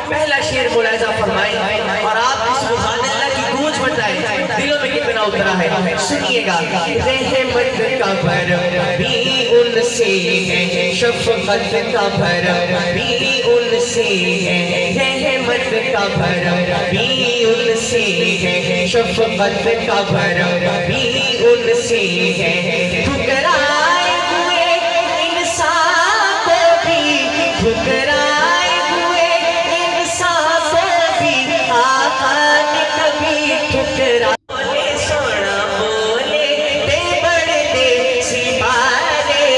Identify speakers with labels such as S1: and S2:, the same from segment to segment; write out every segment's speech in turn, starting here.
S1: पहला शेर मुलाहिजा फरमाए और आप इस सुभान अल्लाह की गूंज मचाएं, दिलों में कितना उतरा है सुनिएगा। रहमत का भरम भी उनसे है, शफ़क़त का भरम भी उनसे है, रहमत का भरम भी उनसे है, शफ़क़त का भरम भी उनसे है। ठुकराए हुए इंसान को भी, ठुकराए हुए इंसान को भी आका ने कभी ठुकरा। सोना बोले दे बड़े दे सिपारे,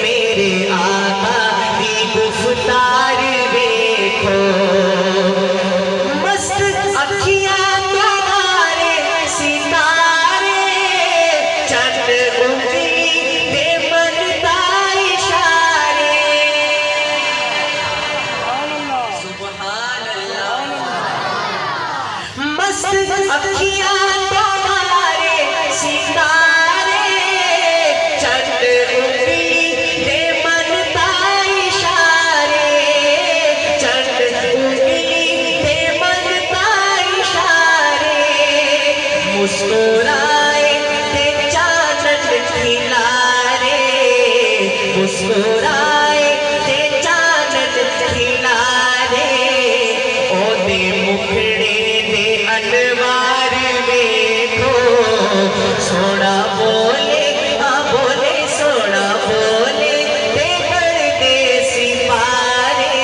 S1: मेरे आका की गुफ्तार देखो, मस्त अखियां तुम्हारे सितारे, चंद उंगली दे मनता इशारे। सुभान अल्लाह। मस्त अखियां तुम्हारे सितारे, चंद उंगली दे मनता इशारे, चंद उंगली दे मनता इशारे। मुस्कुराए दे चांदन खिला रे, मुस्कुराए दे चांदन खिला रे, ओ दे मुखड़े दे अनवार देखो, सोना बोले हाँ बोले, सोना बोले दे बड़े दे सिपारे,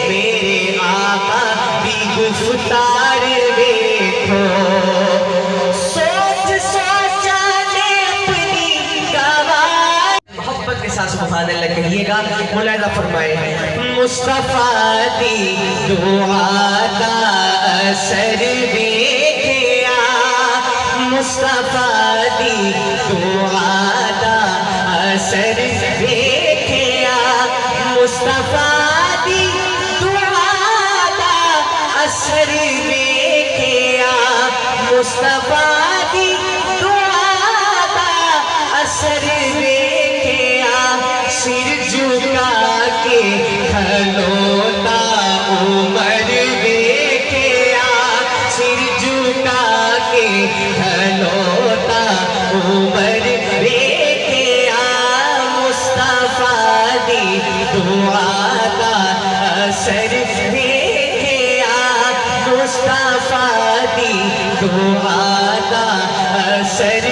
S1: मेरे आका की गुफ्तार देखो। सोच सोचा ने अपनी गवाह, मोहब्बत के साथ सुभान अल्लाह कहिएगा। मुलाहिजा फरमाए मुस्तफा दी दुआ दा असर देखिया, मुस्तफा दी दुआ दा असर देखिया, मुस्तफा दी दुआ दा असर देखिया, मुस्तफा दी दुआ दा असर देखिया। सिर झुका के खलोता उमर देखिया, सिर झुका के खलोता उमर देखिया, मुस्तफा दी दुआ दा असर देखिया, मुस्तफा दी दुआ दा असर